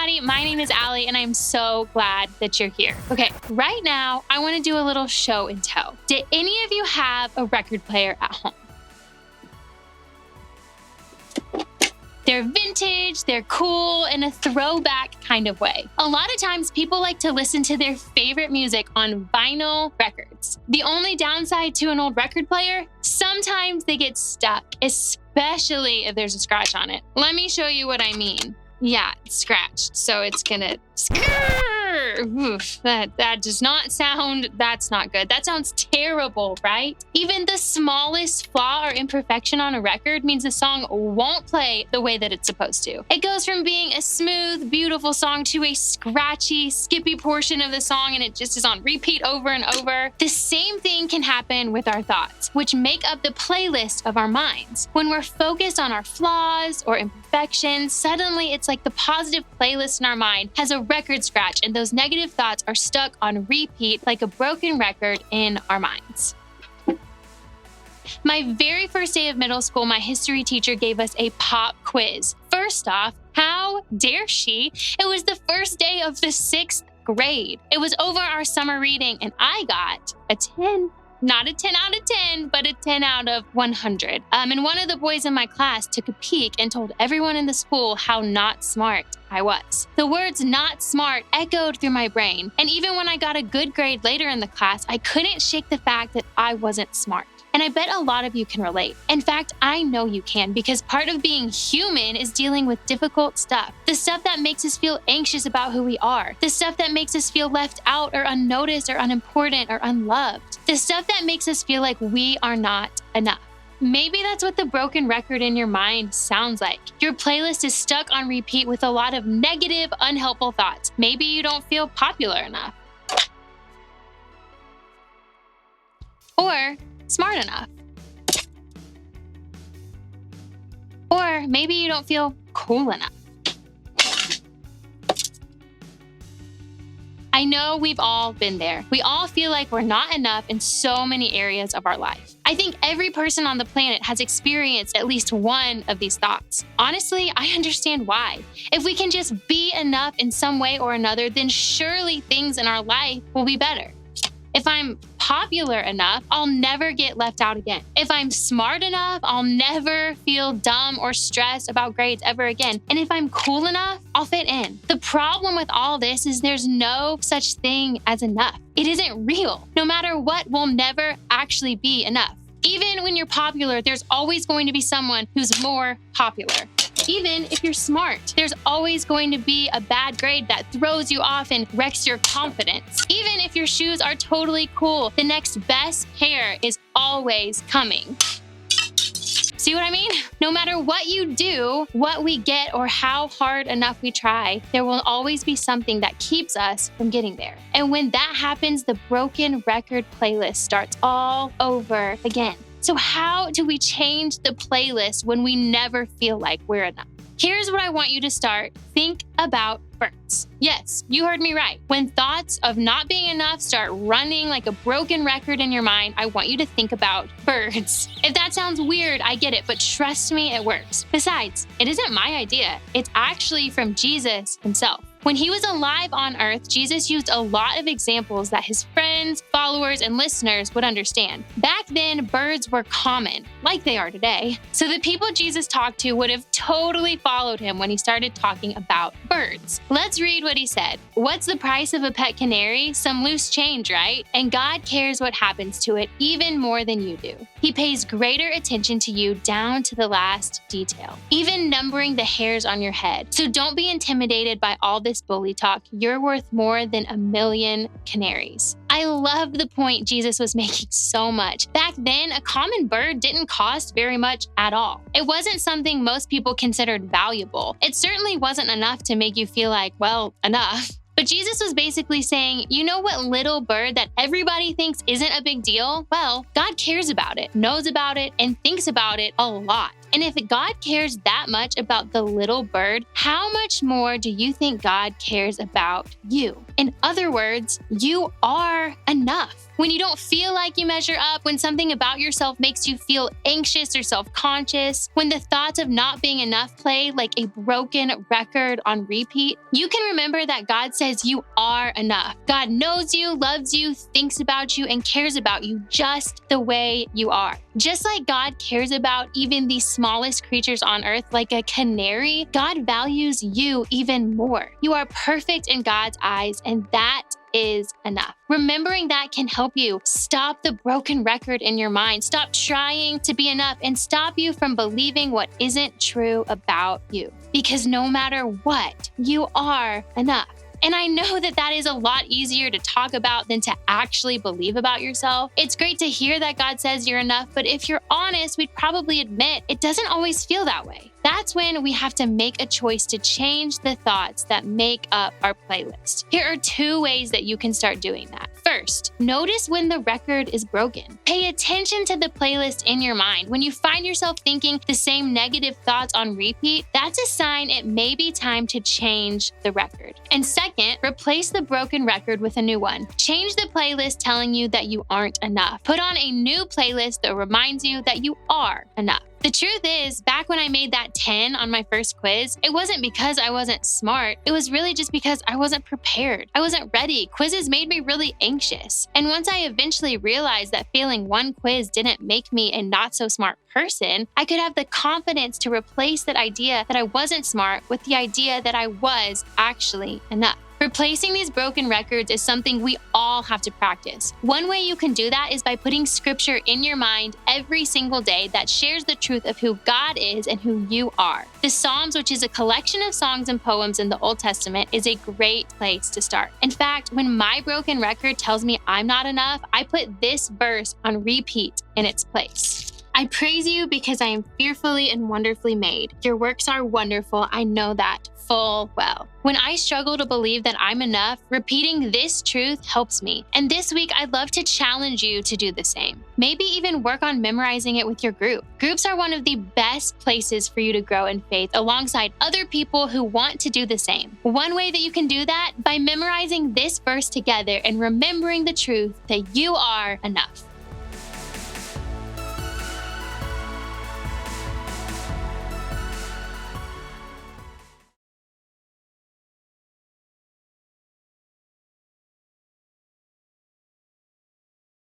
everybody. My name is Allie, and I'm so glad that you're here. Okay, right now, I want to do a little show and tell. Did any of you have a record player at home? They're vintage, they're cool, in a throwback kind of way. A lot of times people like to listen to their favorite music on vinyl records. The only downside to an old record player, sometimes they get stuck, especially if there's a scratch on it. Let me show you what I mean. Yeah, it's scratched, so it's gonna Oof, that does not sound, that's not good. That sounds terrible, right? Even the smallest flaw or imperfection on a record means the song won't play the way that it's supposed to. It goes from being a smooth, beautiful song to a scratchy, skippy portion of the song, and it just is on repeat over and over. The same thing can happen with our thoughts, which make up the playlist of our minds. When we're focused on our flaws or imperfections, suddenly it's like the positive playlist in our mind has a record scratch, and those negative thoughts are stuck on repeat like a broken record in our minds. My very first day of middle school, my history teacher gave us a pop quiz. First off, how dare she? It was the first day of the 6th grade. It was over our summer reading, and I got a 10. Not a 10 out of 10, but a 10 out of 100. And one of the boys in my class took a peek and told everyone in the school how not smart I was. The words "not smart" echoed through my brain. And even when I got a good grade later in the class, I couldn't shake the fact that I wasn't smart. And I bet a lot of you can relate. In fact, I know you can, because part of being human is dealing with difficult stuff. The stuff that makes us feel anxious about who we are. The stuff that makes us feel left out or unnoticed or unimportant or unloved. The stuff that makes us feel like we are not enough. Maybe that's what the broken record in your mind sounds like. Your playlist is stuck on repeat with a lot of negative, unhelpful thoughts. Maybe you don't feel popular enough. Or smart enough. Or maybe you don't feel cool enough. I know we've all been there. We all feel like we're not enough in so many areas of our life. I think every person on the planet has experienced at least one of these thoughts. Honestly, I understand why. If we can just be enough in some way or another, then surely things in our life will be better. If I'm popular enough, I'll never get left out again. If I'm smart enough, I'll never feel dumb or stressed about grades ever again. And if I'm cool enough, I'll fit in. The problem with all this is there's no such thing as enough. It isn't real. No matter what, we'll never actually be enough. Even when you're popular, there's always going to be someone who's more popular. Even if you're smart, there's always going to be a bad grade that throws you off and wrecks your confidence. Even if your shoes are totally cool, the next best pair is always coming. See what I mean? No matter what you do, what we get, or how hard enough we try, there will always be something that keeps us from getting there. And when that happens, the broken record playlist starts all over again. So how do we change the playlist when we never feel like we're enough? Here's what I want you to start. Think about birds. Yes, you heard me right. When thoughts of not being enough start running like a broken record in your mind, I want you to think about birds. If that sounds weird, I get it, but trust me, it works. Besides, it isn't my idea. It's actually from Jesus himself. When he was alive on earth, Jesus used a lot of examples that his friends, followers, and listeners would understand. Back then, birds were common, like they are today. So the people Jesus talked to would have totally followed him when he started talking about birds. Let's read what he said. What's the price of a pet canary? Some loose change, right? And God cares what happens to it even more than you do. He pays greater attention to you down to the last detail, even numbering the hairs on your head. So don't be intimidated by all this bully talk. You're worth more than 1,000,000 canaries. I love the point Jesus was making so much. Back then, a common bird didn't cost very much at all. It wasn't something most people considered valuable. It certainly wasn't enough to make you feel like, well, enough. But Jesus was basically saying, you know what little bird that everybody thinks isn't a big deal? Well, God cares about it, knows about it, and thinks about it a lot. And if God cares that much about the little bird, how much more do you think God cares about you? In other words, you are enough. When you don't feel like you measure up, when something about yourself makes you feel anxious or self-conscious, when the thoughts of not being enough play like a broken record on repeat, you can remember that God says you are enough. God knows you, loves you, thinks about you, and cares about you just the way you are. Just like God cares about even the smallest creatures on earth, like a canary, God values you even more. You are perfect in God's eyes, and that is enough. Remembering that can help you stop the broken record in your mind, stop trying to be enough, and stop you from believing what isn't true about you. Because no matter what, you are enough. And I know that that is a lot easier to talk about than to actually believe about yourself. It's great to hear that God says you're enough, but if you're honest, we'd probably admit it doesn't always feel that way. That's when we have to make a choice to change the thoughts that make up our playlist. Here are 2 ways that you can start doing that. First, notice when the record is broken. Pay attention to the playlist in your mind. When you find yourself thinking the same negative thoughts on repeat, that's a sign it may be time to change the record. And second, replace the broken record with a new one. Change the playlist telling you that you aren't enough. Put on a new playlist that reminds you that you are enough. The truth is, back when I made that 10 on my first quiz, it wasn't because I wasn't smart. It was really just because I wasn't prepared. I wasn't ready. Quizzes made me really anxious. And once I eventually realized that failing one quiz didn't make me a not so smart person, I could have the confidence to replace that idea that I wasn't smart with the idea that I was actually enough. Replacing these broken records is something we all have to practice. One way you can do that is by putting scripture in your mind every single day that shares the truth of who God is and who you are. The Psalms, which is a collection of songs and poems in the Old Testament, is a great place to start. In fact, when my broken record tells me I'm not enough, I put this verse on repeat in its place. I praise you because I am fearfully and wonderfully made. Your works are wonderful. I know that full well. When I struggle to believe that I'm enough, repeating this truth helps me. And this week, I'd love to challenge you to do the same. Maybe even work on memorizing it with your group. Groups are one of the best places for you to grow in faith alongside other people who want to do the same. One way that you can do that by memorizing this verse together and remembering the truth that you are enough.